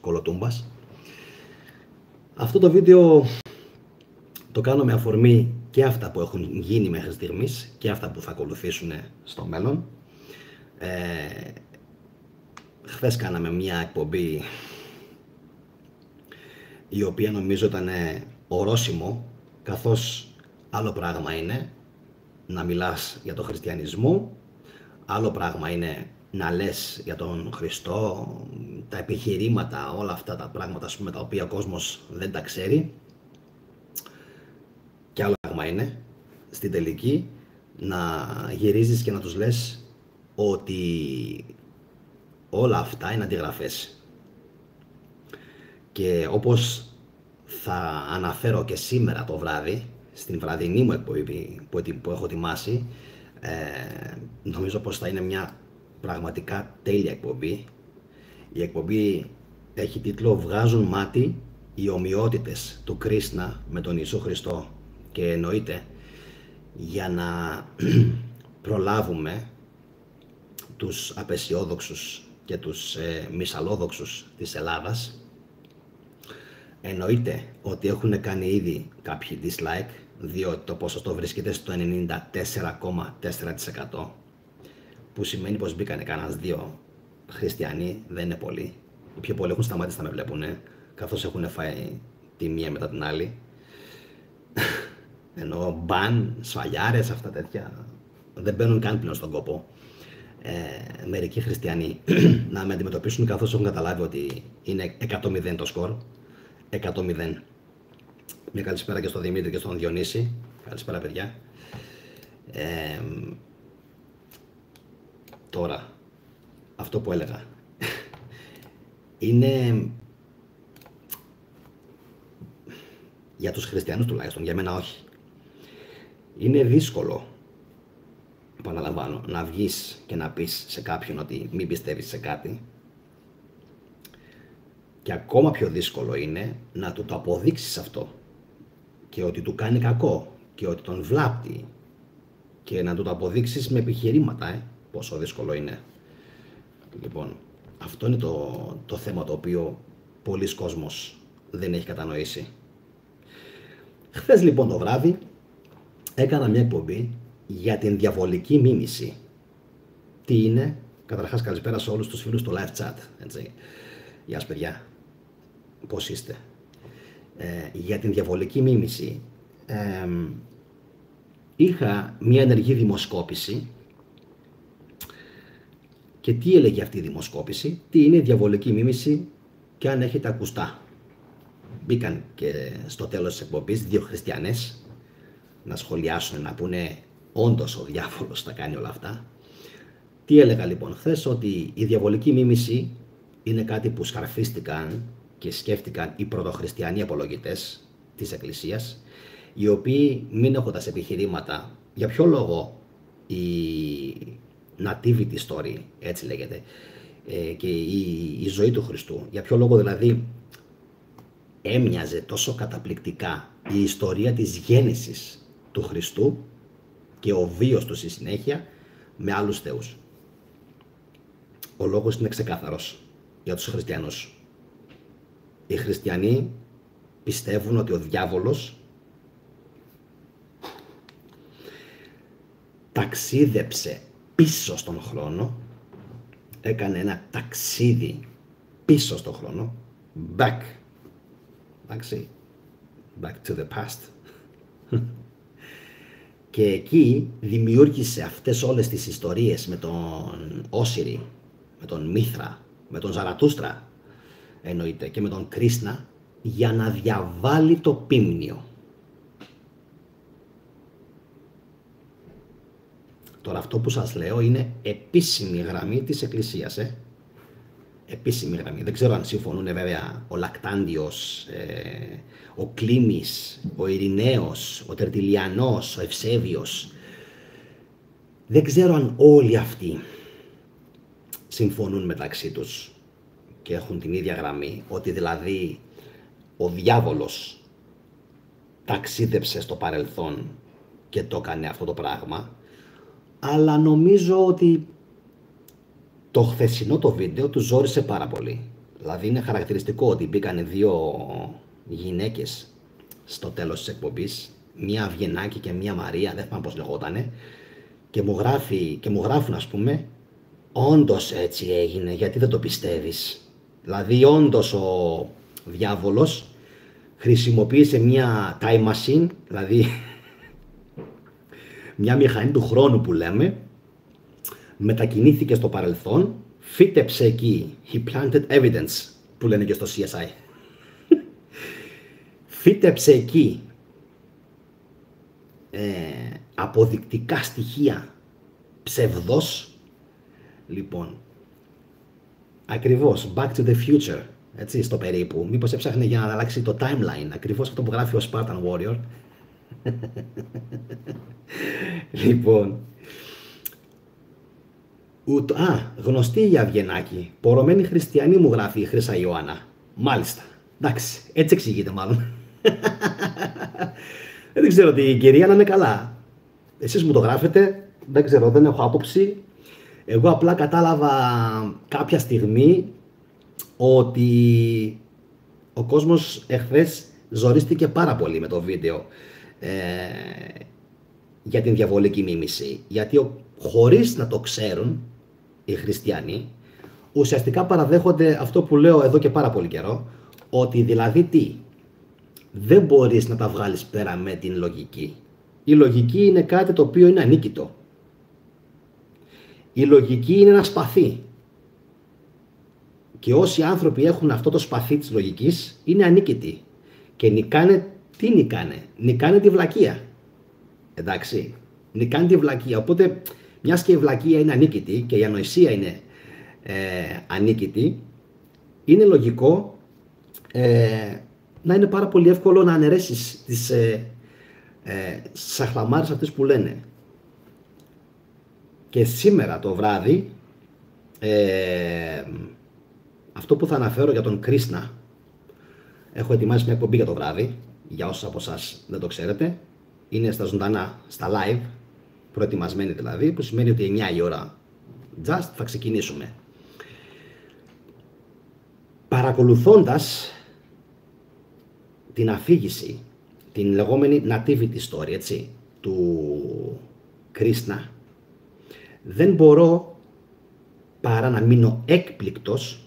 κολοτούμπας. Αυτό το βίντεο το κάνω με αφορμή και αυτά που έχουν γίνει μέχρι στιγμής και αυτά που θα ακολουθήσουν στο μέλλον. Χθες κάναμε μια εκπομπή η οποία νομίζω ήταν ορόσημο, καθώς άλλο πράγμα είναι να μιλάς για τον χριστιανισμό, άλλο πράγμα είναι να λες για τον Χριστό, τα επιχειρήματα, όλα αυτά τα πράγματα ας πούμε, τα οποία ο κόσμος δεν τα ξέρει, και άλλο πράγμα είναι στην τελική να γυρίζεις και να τους λες ότι όλα αυτά είναι αντιγραφές. Και όπως θα αναφέρω και σήμερα το βράδυ στην βραδινή μου εκπομπή που έχω ετοιμάσει, νομίζω πως θα είναι μια πραγματικά τέλεια εκπομπή. Η εκπομπή έχει τίτλο «Βγάζουν μάτι οι ομοιότητες του Κρίσνα με τον Ιησού Χριστό», και εννοείται για να προλάβουμε τους απεσιόδοξους και τους μυσαλλόδοξους της Ελλάδας. Εννοείται ότι έχουν κάνει ήδη κάποιοι dislike, διότι το ποσοστό βρίσκεται στο 94,4%, που σημαίνει πως μπήκανε κανένας δύο χριστιανοί, δεν είναι πολλοί. Οι πιο πολλοί έχουν σταματήσει να με βλέπουν, καθώς έχουν φάει τη μία μετά την άλλη. Ενώ μπαν, σφαλιάρες, αυτά τέτοια δεν μπαίνουν καν πλέον στον κόπο. Μερικοί χριστιανοί να με αντιμετωπίσουν, καθώς έχουν καταλάβει ότι είναι 100-0 το σκορ. 100-0. Μια καλησπέρα και στον Δημήτρη και στον Διονύση. Καλησπέρα, παιδιά. Τώρα, αυτό που έλεγα είναι για τους χριστιανούς τουλάχιστον, για μένα όχι. Είναι δύσκολο, επαναλαμβάνω, να βγεις και να πεις σε κάποιον ότι μην πιστεύεις σε κάτι. Και ακόμα πιο δύσκολο είναι να του το αποδείξεις αυτό και ότι του κάνει κακό και ότι τον βλάπτει και να του το αποδείξεις με επιχειρήματα, πόσο δύσκολο είναι. Λοιπόν, αυτό είναι το θέμα το οποίο πολλοί κόσμος δεν έχει κατανοήσει. Χθες λοιπόν το βράδυ έκανα μια εκπομπή για την διαβολική μίμηση. Τι είναι? Καταρχάς καλησπέρα σε όλους τους φίλους του live chat, έτσι. Γεια σας παιδιά, πώς είστε? Για την διαβολική μίμηση είχα μια ενεργή δημοσκόπηση. Και τι έλεγε αυτή η δημοσκόπηση? Τι είναι η διαβολική μίμηση και αν έχετε ακουστά? Μπήκαν και στο τέλος της εκπομπής δύο χριστιανές να σχολιάσουν, να πούνε όντως ο διάβολος τα κάνει όλα αυτά. Τι έλεγα λοιπόν χθες? Ότι η διαβολική μίμηση είναι κάτι που σκαρφίστηκαν και σκέφτηκαν οι πρωτοχριστιανοί απολογητές της Εκκλησίας, οι οποίοι, μην έχοντας επιχειρήματα, για ποιο λόγο η nativity story, έτσι λέγεται, και η ζωή του Χριστού, για ποιο λόγο δηλαδή έμοιαζε τόσο καταπληκτικά η ιστορία της γέννησης του Χριστού και ο βίος του στη συνέχεια με άλλους θεούς. Ο λόγος είναι ξεκάθαρος για τους χριστιανούς. Οι χριστιανοί πιστεύουν ότι ο διάβολος ταξίδεψε πίσω στον χρόνο, έκανε ένα ταξίδι πίσω στον χρόνο, back to the past, και εκεί δημιούργησε αυτές όλες τις ιστορίες με τον Όσιρη, με τον Μήθρα, με τον Ζαρατούστρα εννοείται, και με τον Κρίσνα, για να διαβάλει το πίμνιο. Τώρα αυτό που σας λέω είναι επίσημη γραμμή της Εκκλησίας, επίσημη γραμμή. Δεν ξέρω αν συμφωνούν βέβαια ο Λακτάντιος, ο Κλήμης, ο Ειρηναίος, ο Τερτιλιανός, ο Ευσέβιος. Δεν ξέρω αν όλοι αυτοί συμφωνούν μεταξύ τους και έχουν την ίδια γραμμή, ότι δηλαδή ο διάβολος ταξίδεψε στο παρελθόν και το έκανε αυτό το πράγμα. Αλλά νομίζω ότι το χθεσινό το βίντεο του ζόρισε πάρα πολύ. Δηλαδή είναι χαρακτηριστικό ότι μπήκαν δύο γυναίκες στο τέλος της εκπομπής, μία Αυγενάκη και μία Μαρία, δεν θυμάμαι πώς λεγότανε, και μου γράφουν, ας πούμε, όντως έτσι έγινε, γιατί δεν το πιστεύεις? Δηλαδή όντως ο διάβολος χρησιμοποίησε μια time machine, δηλαδή μια μηχανή του χρόνου που λέμε, μετακινήθηκε στο παρελθόν, φύτεψε εκεί, he planted evidence, που λένε και στο CSI. Φύτεψε εκεί αποδεικτικά στοιχεία ψευδός. Λοιπόν, ακριβώς, back to the future, έτσι, στο περίπου. Μήπως έψαχνε για να αλλάξει το timeline, ακριβώς αυτό που γράφει ο Spartan Warrior. Λοιπόν, γνωστή η Αυγενάκη, πορωμένη χριστιανή, μου γράφει η Χρύσα Ιωάννα. Μάλιστα, εντάξει, έτσι εξηγείται μάλλον. Δεν ξέρω, την κυρία να είναι καλά. Εσείς μου το γράφετε, δεν ξέρω, δεν έχω άποψη. Εγώ απλά κατάλαβα κάποια στιγμή ότι ο κόσμος εχθές ζορίστηκε πάρα πολύ με το βίντεο για την διαβολική μίμηση. Γιατί χωρίς να το ξέρουν οι χριστιανοί, ουσιαστικά παραδέχονται αυτό που λέω εδώ και πάρα πολύ καιρό, ότι δηλαδή τι, δεν μπορείς να τα βγάλεις πέρα με την λογική. Η λογική είναι κάτι το οποίο είναι ανίκητο. Η λογική είναι ένα σπαθί. Και όσοι άνθρωποι έχουν αυτό το σπαθί της λογικής είναι ανίκητοι. Και νικάνε, τι νικάνε? Νικάνε τη βλακεία. Εντάξει, νικάνε τη βλακεία. Οπότε, μιας και η βλακεία είναι ανίκητη και η ανοησία είναι ανίκητη, είναι λογικό να είναι πάρα πολύ εύκολο να αναιρέσεις τις σαχλαμάρες αυτές που λένε. Και σήμερα το βράδυ, αυτό που θα αναφέρω για τον Κρίσνα, έχω ετοιμάσει μια εκπομπή για το βράδυ, για όσους από εσάς δεν το ξέρετε, είναι στα ζωντανά, στα live, προετοιμασμένη δηλαδή, που σημαίνει ότι 9 η ώρα just θα ξεκινήσουμε. Παρακολουθώντας την αφήγηση, την λεγόμενη nativity story, έτσι, του Κρίσνα, δεν μπορώ παρά να μείνω έκπληκτος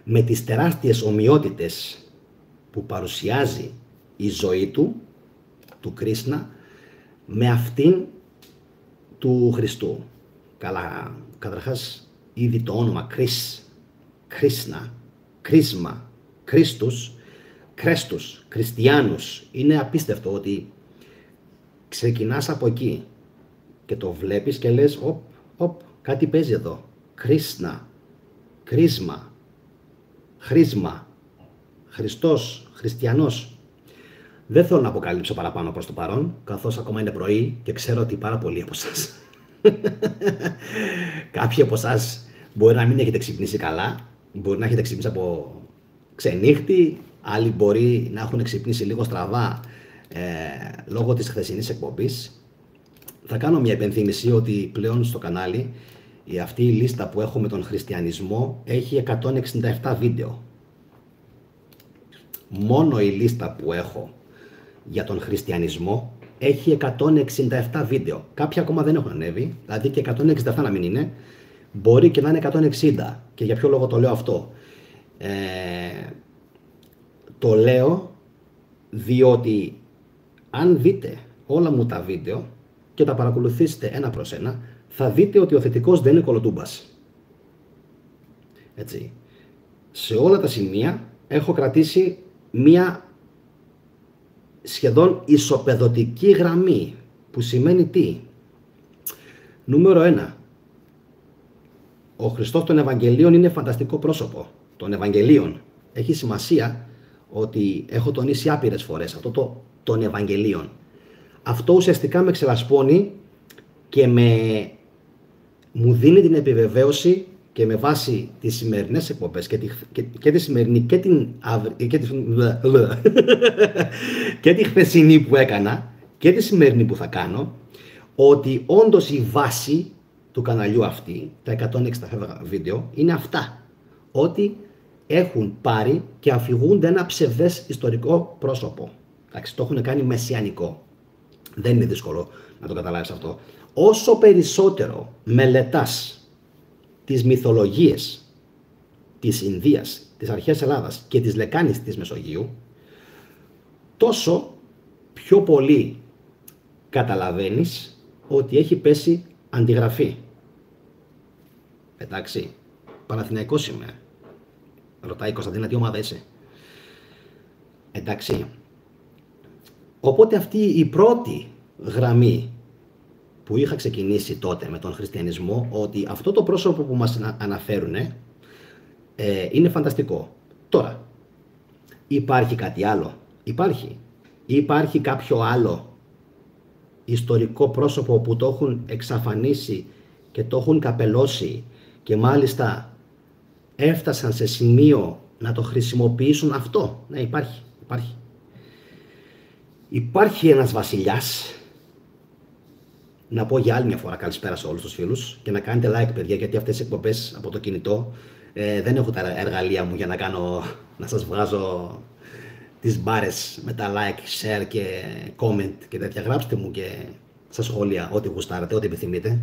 με τις τεράστιες ομοιότητες που παρουσιάζει η ζωή του Κρίσνα, με αυτήν του Χριστού. Καλά, καταρχάς ήδη το όνομα Κρίσνα, Κρίσμα, Κρέστους, Χριστιάνους, είναι απίστευτο ότι ξεκινάς από εκεί και το βλέπεις και λες κάτι παίζει εδώ. Κρίσνα, Κρίσμα, Χρίσμα, Χριστός, Χριστιανός. Δεν θέλω να αποκαλύψω παραπάνω προς το παρόν, καθώς ακόμα είναι πρωί και ξέρω ότι πάρα πολλοί από εσάς, κάποιοι από εσάς μπορεί να μην έχετε ξυπνήσει καλά, μπορεί να έχετε ξυπνήσει από ξενύχτη, άλλοι μπορεί να έχουν ξυπνήσει λίγο στραβά λόγω της χθεσινής εκπομπής. Θα κάνω μια επενθύμηση ότι πλέον στο κανάλι αυτή η λίστα που έχω με τον χριστιανισμό έχει 167 βίντεο. Μόνο η λίστα που έχω για τον χριστιανισμό έχει 167 βίντεο. Κάποια ακόμα δεν έχουν ανέβει, δηλαδή και 167 να μην είναι, μπορεί και να είναι 160. Και για ποιο λόγο το λέω αυτό? Το λέω διότι αν δείτε όλα μου τα βίντεο και τα παρακολουθήσετε ένα προς ένα, θα δείτε ότι ο θετικός δεν είναι κολοτούμπας. Έτσι. Σε όλα τα σημεία έχω κρατήσει μία σχεδόν ισοπεδωτική γραμμή, που σημαίνει τι? Νούμερο 1. Ο Χριστός των Ευαγγελίων είναι φανταστικό πρόσωπο. Των Ευαγγελίων. Έχει σημασία ότι έχω τονίσει άπειρες φορές αυτό των Ευαγγελίων. Αυτό ουσιαστικά με ξελασπώνει και μου δίνει την επιβεβαίωση, και με βάση τις σημερινές εκπομπές και τη σημερινή και τη χθεσινή που έκανα και τη σημερινή που θα κάνω, ότι όντως η βάση του καναλιού αυτή, τα 160 βίντεο, είναι αυτά. Ότι έχουν πάρει και αφηγούνται ένα ψευδές ιστορικό πρόσωπο. Εντάξει, το έχουν κάνει μεσιανικό. Δεν είναι δύσκολο να το καταλάβεις αυτό. Όσο περισσότερο μελετάς τις μυθολογίες της Ινδίας, της αρχαίας Ελλάδας και της λεκάνης της Μεσογείου, τόσο πιο πολύ καταλαβαίνεις ότι έχει πέσει αντιγραφή. Εντάξει, Παναθηναϊκός είμαι. Ρωτάει η Κωνσταντίνα τι ομάδα είσαι. Εντάξει. Οπότε αυτή η πρώτη γραμμή που είχα ξεκινήσει τότε με τον χριστιανισμό, ότι αυτό το πρόσωπο που μας αναφέρουν είναι φανταστικό. Τώρα, υπάρχει κάτι άλλο? Υπάρχει κάποιο άλλο ιστορικό πρόσωπο που το έχουν εξαφανίσει και το έχουν καπελώσει και μάλιστα έφτασαν σε σημείο να το χρησιμοποιήσουν αυτό? Ναι, υπάρχει. Υπάρχει ένας βασιλιάς. Να πω για άλλη μια φορά καλησπέρα σε όλους τους φίλους και να κάνετε like, παιδιά, γιατί αυτές οι εκπομπές από το κινητό δεν έχω τα εργαλεία μου για να σας βγάζω τις μπάρες με τα like, share και comment και τέτοια. Γράψτε μου και στα σχόλια ό,τι γουστάρετε, ό,τι επιθυμείτε.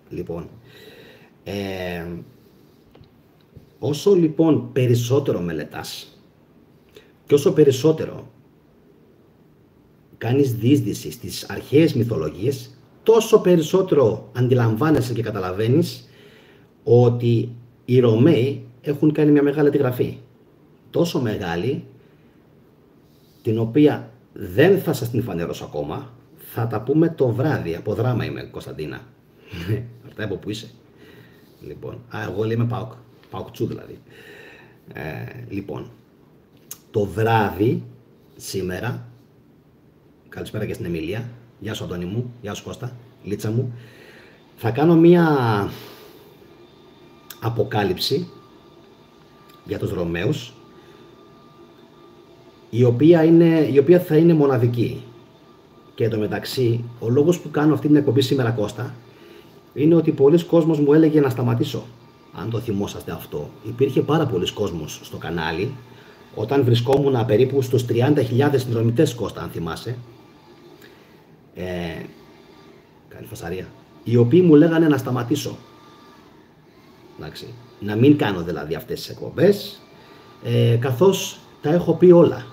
Λοιπόν, όσο λοιπόν περισσότερο μελετάς και όσο περισσότερο κάνεις διείσδυση στις αρχαίες μυθολογίες, τόσο περισσότερο αντιλαμβάνεσαι και καταλαβαίνεις ότι οι Ρωμαίοι έχουν κάνει μια μεγάλη αντιγραφή. Τόσο μεγάλη, την οποία δεν θα σας την φανερώσω ακόμα, θα τα πούμε το βράδυ. Από δράμα είμαι, Κωνσταντίνα. Ρωτάει από πού είσαι. Λοιπόν, εγώ είμαι Παοκτσού δηλαδή. Λοιπόν, το βράδυ σήμερα, καλησπέρα και στην Εμίλια, γεια σου Αντώνη μου, γεια σου Κώστα, Λίτσα μου, θα κάνω μία αποκάλυψη για τους Ρωμαίους, η οποία θα είναι μοναδική. Και εντωμεταξύ, ο λόγος που κάνω αυτή την εκπομπή σήμερα, Κώστα, είναι ότι πολλοί κόσμος μου έλεγε να σταματήσω. Αν το θυμόσαστε αυτό, υπήρχε πάρα πολλοί κόσμος στο κανάλι, όταν βρισκόμουν περίπου στους 30.000 συνδρομητές, Κώστα, αν θυμάσαι. Καλή φασαρία. Οι οποίοι μου λέγανε να σταματήσω. Εντάξει, να μην κάνω δηλαδή αυτές τις εκπομπές, καθώς τα έχω πει όλα.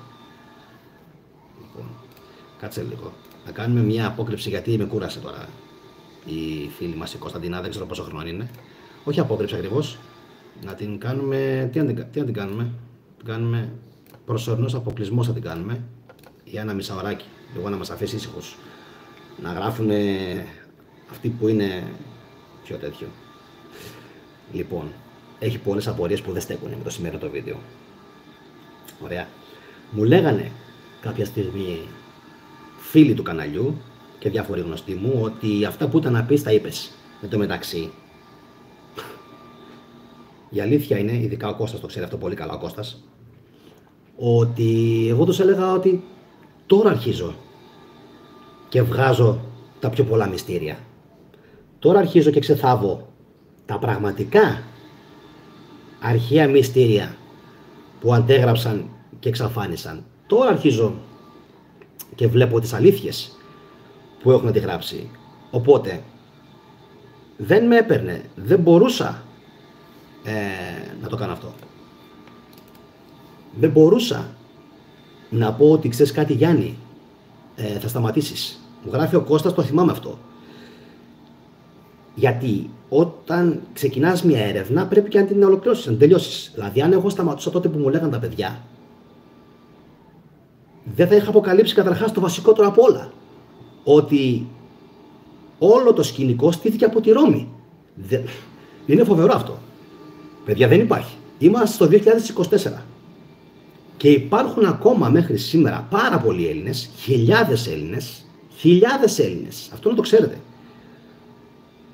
Λοιπόν, κάτσε λίγο. Να κάνουμε μια απόκρυψη, γιατί με κούρασε τώρα η φίλη μας η Κωνσταντίνα, δεν ξέρω πόσο χρόνο είναι. Όχι απόκρυψη ακριβώς. Να την κάνουμε. Τι να την κάνουμε? Την κάνουμε προσωρινός αποκλεισμός, θα την κάνουμε. Για ένα μισάωράκι. Εγώ να μας αφήσει ήσυχος. Να γράφουν αυτοί που είναι πιο τέτοιο. Λοιπόν, έχει πολλές απορίες που δεν στέκουν με το σημερινό το βίντεο. Ωραία. Μου λέγανε κάποια στιγμή φίλοι του καναλιού και διάφοροι γνωστοί μου ότι αυτά που ήταν να πεις τα είπες. Εν τω μεταξύ, η αλήθεια είναι, ειδικά ο Κώστας το ξέρει αυτό πολύ καλά, ο Κώστας, ότι εγώ τους έλεγα ότι τώρα αρχίζω και βγάζω τα πιο πολλά μυστήρια. Τώρα αρχίζω και ξεθάβω τα πραγματικά αρχαία μυστήρια που αντέγραψαν και εξαφάνισαν. Τώρα αρχίζω και βλέπω τις αλήθειες που έχουν αντιγράψει. Οπότε δεν με έπαιρνε, δεν μπορούσα να το κάνω αυτό. Δεν μπορούσα να πω ότι ξέρεις κάτι, Γιάννη, θα σταματήσεις. Μου γράφει ο Κώστας, το θυμάμαι αυτό. Γιατί όταν ξεκινάς μια έρευνα πρέπει και να την ολοκληρώσεις, να την τελειώσεις. Δηλαδή αν εγώ σταματούσα τότε που μου λέγανε τα παιδιά, δεν θα είχα αποκαλύψει καταρχάς το βασικότερο από όλα. Ότι όλο το σκηνικό στήθηκε από τη Ρώμη. Είναι φοβερό αυτό. Παιδιά, δεν υπάρχει. Είμαστε στο 2024. Και υπάρχουν ακόμα μέχρι σήμερα πάρα πολλοί Έλληνες, χιλιάδες Έλληνες. Αυτό να το ξέρετε.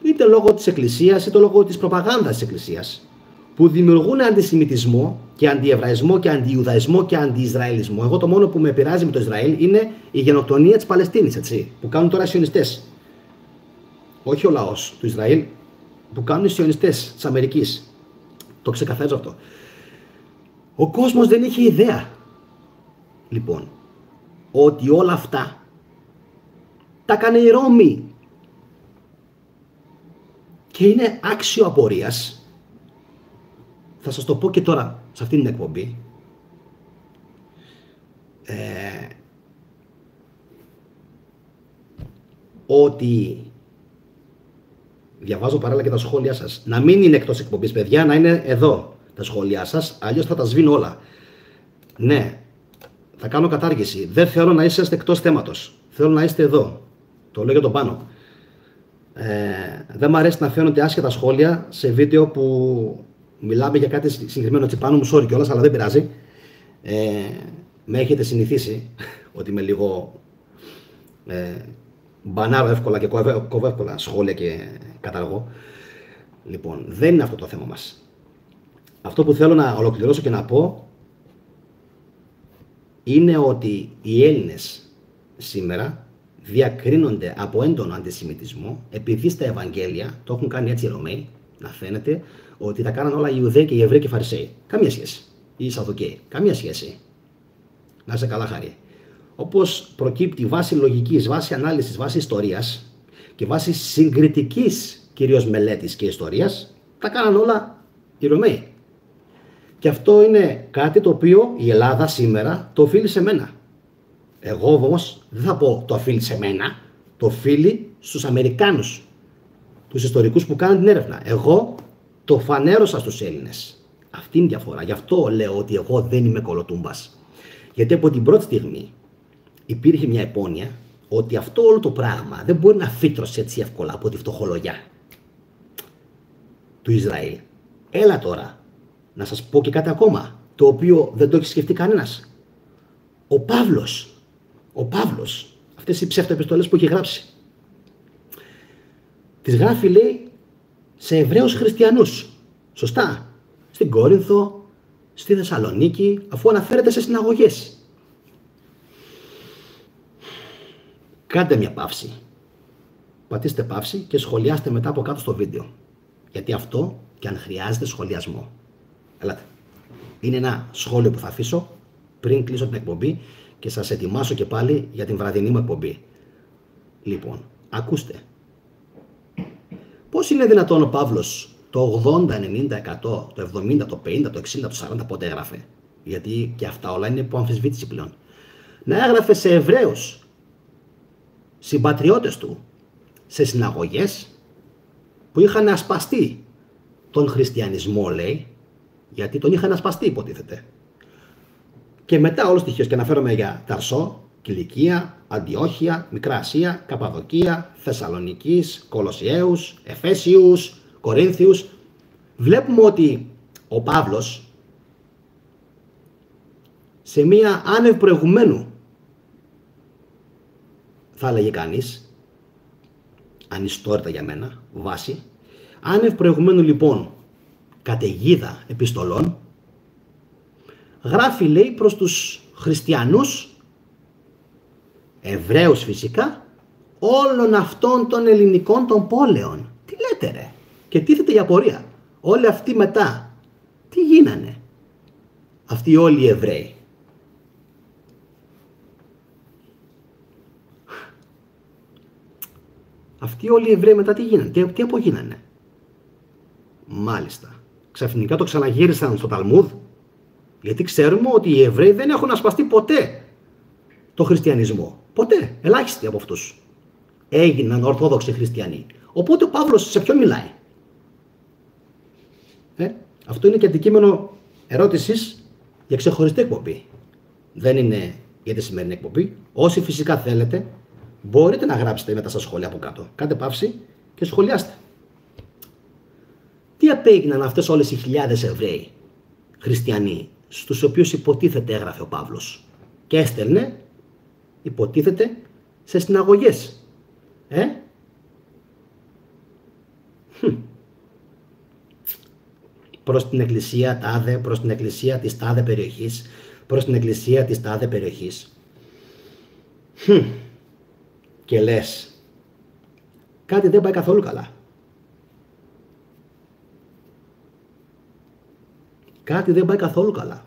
Είτε λόγω της Εκκλησίας, είτε λόγω της προπαγάνδας της Εκκλησίας, που δημιουργούν αντισημιτισμό και αντιεβραϊσμό και αντιιουδαϊσμό και αντιισραηλισμό. Εγώ το μόνο που με πειράζει με το Ισραήλ είναι η γενοκτονία της Παλαιστίνης, έτσι, που κάνουν τώρα οι σιωνιστές. όχι ο λαός του Ισραήλ, που κάνουν οι σιωνιστές της Αμερικής. Το ξεκαθαρίζω αυτό. Ο κόσμος δεν είχε ιδέα, λοιπόν, ότι όλα αυτά τα έκανε η Ρώμη. Και είναι άξιο απορίας, θα σας το πω και τώρα σε αυτήν την εκπομπή, ότι διαβάζω παράλληλα και τα σχόλιά σας. Να μην είναι εκτός εκπομπής, παιδιά, να είναι εδώ τα σχόλιά σας, αλλιώς θα τα σβήνω όλα. Ναι, θα κάνω κατάργηση. Δεν θέλω να είσαστε εκτός θέματος. Θέλω να είστε εδώ. Το λέω για τον Πάνο. Δεν μου αρέσει να φαίνονται άσχετα σχόλια σε βίντεο που μιλάμε για κάτι συγκεκριμένο. Έτσι πάνω μου, sorry κιόλας, αλλά δεν πειράζει. Με έχετε συνηθίσει ότι είμαι λίγο μπανάρω εύκολα και κόβω εύκολα σχόλια και καταργώ. Λοιπόν, δεν είναι αυτό το θέμα μας. Αυτό που θέλω να ολοκληρώσω και να πω είναι ότι οι Έλληνες σήμερα διακρίνονται από έντονο αντισημιτισμό, επειδή στα Ευαγγέλια το έχουν κάνει έτσι οι Ρωμαίοι, να φαίνεται ότι τα κάναν όλα οι Ιουδαίοι και οι Εβραίοι και οι Φαρισαίοι. Καμία σχέση. Ή οι Σαδδουκαίοι. Καμία σχέση. Να είσαι καλά, Χαρή. Όπως προκύπτει βάσει λογικής, βάσει ανάλυσης, βάσει ιστορίας και βάσει συγκριτικής κυρίως μελέτης και ιστορίας, τα κάναν όλα οι Ρωμαίοι. Και αυτό είναι κάτι το οποίο η Ελλάδα σήμερα το οφείλει σε μένα. Εγώ όμως δεν θα πω το οφείλει σε μένα, το οφείλει στους Αμερικάνους, τους ιστορικούς που κάνουν την έρευνα. Εγώ το φανέρωσα στους Έλληνες. Αυτή είναι η διαφορά. Γι' αυτό λέω ότι εγώ δεν είμαι κολοτούμπας. Γιατί από την πρώτη στιγμή υπήρχε μια υπόνοια ότι αυτό όλο το πράγμα δεν μπορεί να φύτρωσε έτσι εύκολα από τη φτωχολογιά του Ισραήλ. Έλα τώρα να σας πω και κάτι ακόμα, το οποίο δεν το έχει σκεφτεί κανένας. Ο Παύλος, αυτές οι ψευτοεπιστολές που έχει γράψει, τις γράφει, λέει, σε Εβραίους χριστιανούς. Σωστά. Στην Κόρινθο, στη Θεσσαλονίκη, αφού αναφέρεται σε συναγωγές. Κάντε μια παύση. Πατήστε παύση και σχολιάστε μετά από κάτω στο βίντεο. Γιατί αυτό και αν χρειάζεται σχολιασμό. Ελάτε. Είναι ένα σχόλιο που θα αφήσω πριν κλείσω την εκπομπή και σας ετοιμάσω και πάλι για την βραδινή μου εκπομπή. Λοιπόν, ακούστε. Πώς είναι δυνατόν ο Παύλος το 80, 90%, το 70, το 50, το 60, το 40 πότε έγραφε? Γιατί και αυτά όλα είναι υπό αμφισβήτηση πλέον. Να έγραφε σε Εβραίους, συμπατριώτες του, σε συναγωγές που είχαν ασπαστεί τον χριστιανισμό, λέει, γιατί τον είχαν ασπαστεί υποτίθεται. Και μετά όλο στοιχείως, και αναφέρομαι για Ταρσό, Κιλικία, Αντιόχεια, Μικρά Ασία, Καπαδοκία, Θεσσαλονικής, Κολοσιαίους, Εφέσιους, Κορίνθιους. Βλέπουμε ότι ο Παύλος σε μία άνευ προηγουμένου, θα έλεγε κανείς, ανιστόρητα για μένα, βάση, άνευ προηγουμένου λοιπόν καταιγίδα επιστολών, γράφει, λέει, προς τους χριστιανούς, Εβραίους φυσικά, όλων αυτών των ελληνικών των πόλεων. Τι λέτε ρε? Και τίθεται η απορία. Όλοι αυτοί μετά, τι γίνανε? Αυτοί όλοι οι Εβραίοι. Αυτοί όλοι οι Εβραίοι μετά τι γίνανε? Τι απογίνανε? Μάλιστα. Ξαφνικά το ξαναγύρισαν στο Ταλμούδ. Γιατί ξέρουμε ότι οι Εβραίοι δεν έχουν ασπαστεί ποτέ το χριστιανισμό. Ποτέ. Ελάχιστοι από αυτούς έγιναν ορθόδοξοι χριστιανοί. Οπότε ο Παύλος σε ποιον μιλάει? Αυτό είναι και αντικείμενο ερώτησης για ξεχωριστή εκπομπή. Δεν είναι για τη σημερινή εκπομπή. Όσοι φυσικά θέλετε, μπορείτε να γράψετε μετά στα σχόλια από κάτω. Κάντε παύση και σχολιάστε. Τι απέγιναν αυτές όλες οι χιλιάδες Εβραίοι χριστιανοί, στους οποίους υποτίθεται έγραφε ο Παύλος και έστελνε, υποτίθεται, σε συναγωγές? Προς την εκκλησία τάδε, προς την εκκλησία της τάδε περιοχής, προς την εκκλησία της τάδε περιοχής. Και λες, κάτι δεν πάει καθόλου καλά. Κάτι δεν πάει καθόλου καλά.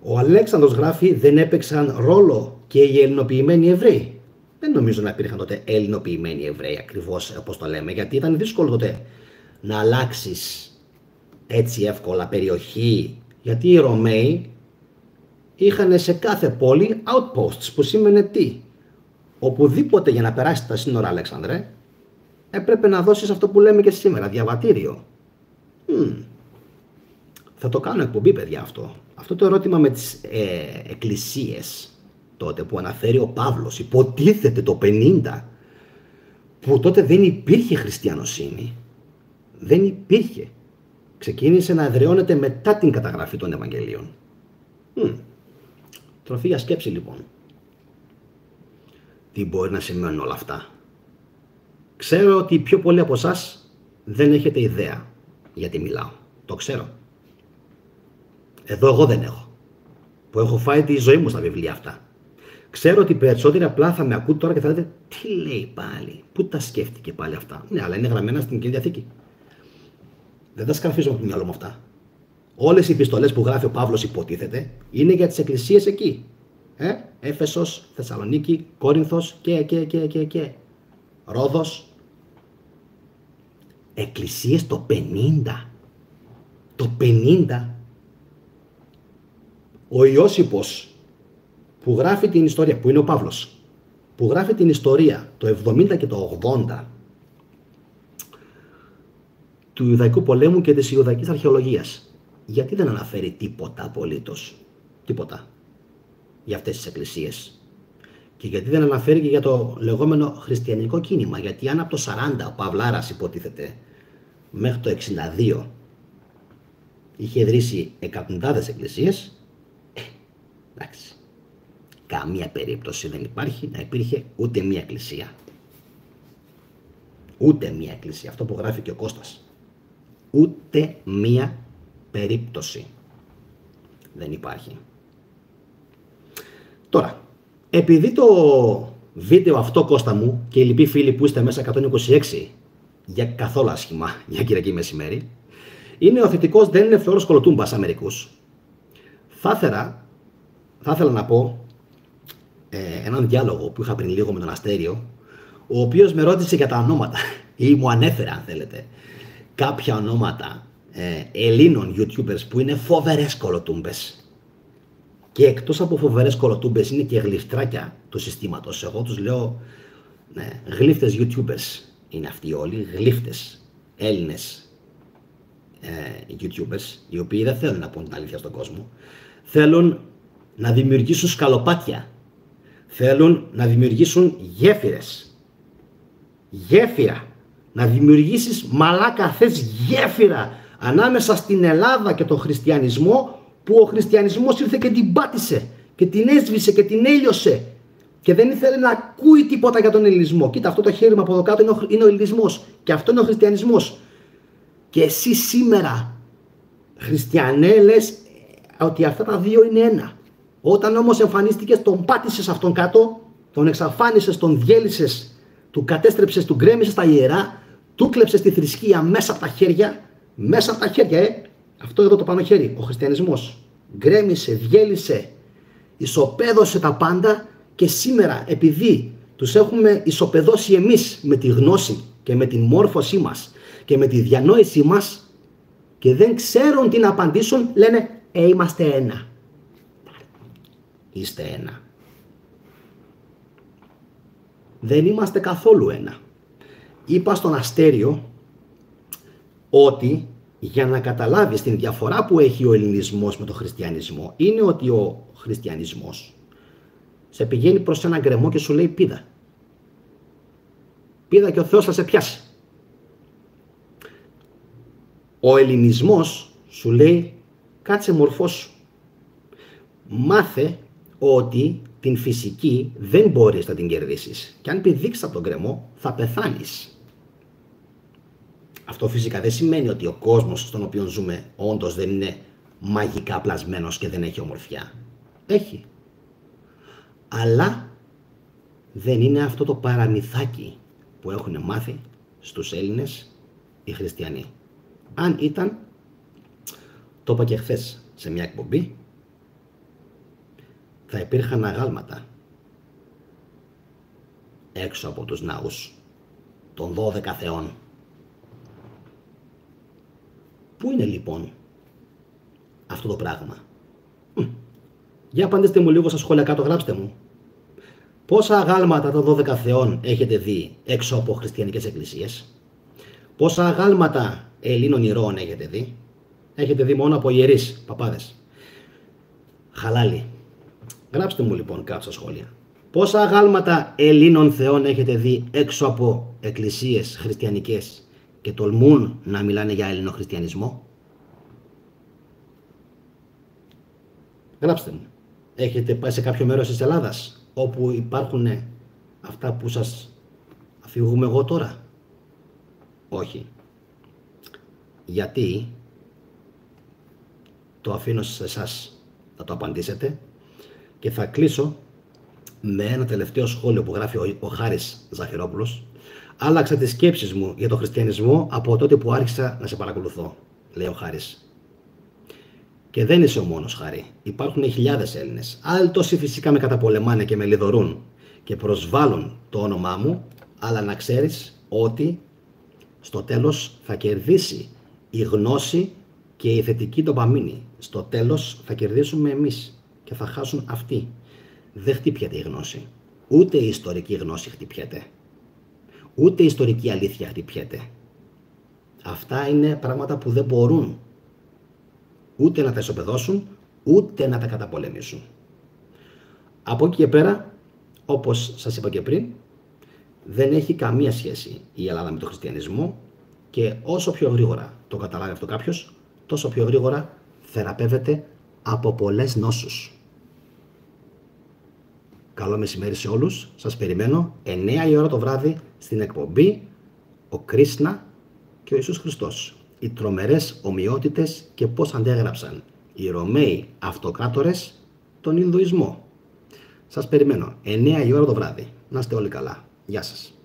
Ο Αλέξανδρος γράφει, δεν έπαιξαν ρόλο και οι ελληνοποιημένοι Εβραίοι. Δεν νομίζω να υπήρχαν τότε ελληνοποιημένοι Εβραίοι, ακριβώς όπως το λέμε, γιατί ήταν δύσκολο τότε να αλλάξεις έτσι εύκολα περιοχή, γιατί οι Ρωμαίοι είχαν σε κάθε πόλη outposts, που σήμαινε τι? Οπουδήποτε για να περάσεις τα σύνορα, Αλέξανδρε, έπρεπε να δώσεις αυτό που λέμε και σήμερα, διαβατήριο. Θα το κάνω εκπομπή, παιδιά, αυτό. Αυτό το ερώτημα με τις εκκλησίες τότε που αναφέρει ο Παύλος, υποτίθεται το 50, που τότε δεν υπήρχε χριστιανοσύνη. Δεν υπήρχε. Ξεκίνησε να εδραιώνεται μετά την καταγραφή των Ευαγγελίων. Τροφή για σκέψη, λοιπόν. Τι μπορεί να σημαίνουν όλα αυτά? Ξέρω ότι πιο πολλοί από εσάς δεν έχετε ιδέα γιατί μιλάω. Το ξέρω. Εδώ εγώ δεν έχω. Που έχω φάει τη ζωή μου στα βιβλία αυτά. Ξέρω ότι οι περισσότεροι απλά θα με ακούν τώρα και θα λέτε, τι λέει πάλι, πού τα σκέφτηκε πάλι αυτά? Ναι, αλλά είναι γραμμένα στην Καινή Διαθήκη. Δεν τα σκαρφίζω από το μυαλό μου αυτά. Όλες οι επιστολές που γράφει ο Παύλος, υποτίθεται, είναι για τις εκκλησίες εκεί. Έφεσος, Θεσσαλονίκη, Κόρινθος και. Ρόδος. Εκκλησίες το 50. Το 50. Ο Ιώσιπος που γράφει την ιστορία, που είναι ο Παύλος, που γράφει την ιστορία το 70 και το 80 του Ιουδαϊκού πολέμου και της Ιουδαϊκής αρχαιολογίας, γιατί δεν αναφέρει τίποτα απολύτως? Τίποτα για αυτές τις εκκλησίες. Και γιατί δεν αναφέρει και για το λεγόμενο χριστιανικό κίνημα? Γιατί αν από το 40 ο Παυλάρας, υποτίθεται, μέχρι το 62 είχε ιδρύσει εκατοντάδες εκκλησίες, εντάξει, καμία περίπτωση δεν υπάρχει να υπήρχε ούτε μία εκκλησία. Ούτε μία εκκλησία. Αυτό που γράφει και ο Κώστας. Ούτε μία περίπτωση δεν υπάρχει. Τώρα, επειδή το βίντεο αυτό, Κώστα μου, και οι λοιποί φίλοι που είστε μέσα 126, για καθόλου άσχημα για Κυριακή μεσημέρι, είναι ο θετικός, δεν είναι φθορός κολοτούμπας σαν μερικούς. Θα ήθελα να πω έναν διάλογο που είχα πριν λίγο με τον Αστέριο, ο οποίος με ρώτησε για τα ονόματα ή μου ανέφερε, αν θέλετε, κάποια ονόματα Ελλήνων YouTubers που είναι φοβερές κολοτούμπες. Και εκτός από φοβερές κολοτούμπες είναι και γλυφτράκια του συστήματος. Εγώ τους λέω γλύφτες YouTubers είναι αυτοί όλοι, γλύφτες Έλληνες YouTubers, οι οποίοι δεν θέλουν να πούν την αλήθεια στον κόσμο. Θέλουν να δημιουργήσουν σκαλοπάτια. Θέλουν να δημιουργήσουν γέφυρες. Γέφυρα. Να δημιουργήσεις, μαλάκα, θες γέφυρα ανάμεσα στην Ελλάδα και τον χριστιανισμό, που ο χριστιανισμός ήρθε και την πάτησε και την έσβησε και την έλειωσε και δεν ήθελε να ακούει τίποτα για τον ελληνισμό. Κοίτα, αυτό το χέρι μου από εδώ κάτω είναι ο ελληνισμός και αυτό είναι ο χριστιανισμός. Και εσύ σήμερα, χριστιανέ, λες ότι αυτά τα δύο είναι ένα. Όταν όμως εμφανίστηκες, τον πάτησες αυτόν κάτω, τον εξαφάνισες, τον διέλυσες, του κατέστρεψες, του γκρέμισες τα ιερά, του κλέψες τη θρησκεία μέσα από τα χέρια, αυτό εδώ το πάνω χέρι, ο χριστιανισμός. Γκρέμισε, διέλυσε, ισοπαίδωσε τα πάντα και σήμερα, επειδή τους έχουμε ισοπεδώσει εμείς με τη γνώση και με τη μόρφωσή μας και με τη διανόησή μας και δεν ξέρουν τι να απαντήσουν, λένε είμαστε ένα. Είστε ένα. Δεν είμαστε καθόλου ένα. Είπα στον Αστέριο ότι για να καταλάβεις την διαφορά που έχει ο ελληνισμός με τον χριστιανισμό, είναι ότι ο χριστιανισμός σε πηγαίνει προς ένα γκρεμό και σου λέει πήδα. Πήδα και ο Θεός θα σε πιάσει. Ο ελληνισμός σου λέει κάτσε μορφώσου. Μάθε ότι την φυσική δεν μπορείς να την κερδίσεις. Και αν πηδήξεις από τον γκρεμό θα πεθάνεις. Αυτό φυσικά δεν σημαίνει ότι ο κόσμος στον οποίο ζούμε όντως δεν είναι μαγικά πλασμένος και δεν έχει ομορφιά. Έχει. Αλλά δεν είναι αυτό το παραμυθάκι που έχουν μάθει στους Έλληνες οι χριστιανοί. Αν ήταν, το είπα και χθες σε μια εκπομπή, θα υπήρχαν αγάλματα έξω από τους ναούς των 12 θεών. Πού είναι λοιπόν αυτό το πράγμα? Για απαντήστε μου λίγο στα σχόλια κάτω, γράψτε μου. Πόσα αγάλματα των 12 θεών έχετε δει έξω από χριστιανικές εκκλησίες? Πόσα αγάλματα Ελλήνων ηρώων έχετε δει? Έχετε δει μόνο από ιερείς παπάδες? Χαλάλι. Γράψτε μου λοιπόν κάτω στα σχόλια. Πόσα αγάλματα Ελλήνων θεών έχετε δει έξω από εκκλησίες χριστιανικές και τολμούν να μιλάνε για ελληνοχριστιανισμό? Γράψτε μου. Έχετε πάει σε κάποιο μέρος της Ελλάδας όπου υπάρχουν αυτά που σας αφηγούμε εγώ τώρα? Όχι. Γιατί? Το αφήνω σε εσάς να το απαντήσετε και θα κλείσω με ένα τελευταίο σχόλιο που γράφει ο Χάρης Ζαχυρόπουλος. Άλλαξα τις σκέψεις μου για τον χριστιανισμό από τότε που άρχισα να σε παρακολουθώ, λέει ο Χάρης. Και δεν είσαι ο μόνος, Χάρη. Υπάρχουν χιλιάδες Έλληνες. Άλλοι τόσοι φυσικά με καταπολεμάνε και με λιδωρούν και προσβάλλουν το όνομά μου, αλλά να ξέρεις ότι στο τέλος θα κερδίσει η γνώση και η θετική ντοπαμίνη. Στο τέλος θα κερδίσουμε εμείς και θα χάσουν αυτοί. Δεν χτυπιέται η γνώση. Ούτε η ιστορική γνώση χτυπιέται. Ούτε η ιστορική αλήθεια χτυπιέται. Αυτά είναι πράγματα που δεν μπορούν ούτε να τα ισοπεδώσουν, ούτε να τα καταπολεμήσουν. Από εκεί και πέρα, όπως σας είπα και πριν, δεν έχει καμία σχέση η Ελλάδα με τον χριστιανισμό και όσο πιο γρήγορα το καταλάβει αυτό κάποιος, τόσο πιο γρήγορα θεραπεύεται από πολλές νόσους. Καλό μεσημέρι σε όλους. Σας περιμένω 9 η ώρα το βράδυ στην εκπομπή «Ο Κρίσνα και ο Ιησούς Χριστός». Οι τρομερές ομοιότητες και πώς αντέγραψαν οι Ρωμαίοι αυτοκράτορες τον Ινδουισμό. Σας περιμένω 9 η ώρα το βράδυ. Να είστε όλοι καλά. Γεια σας.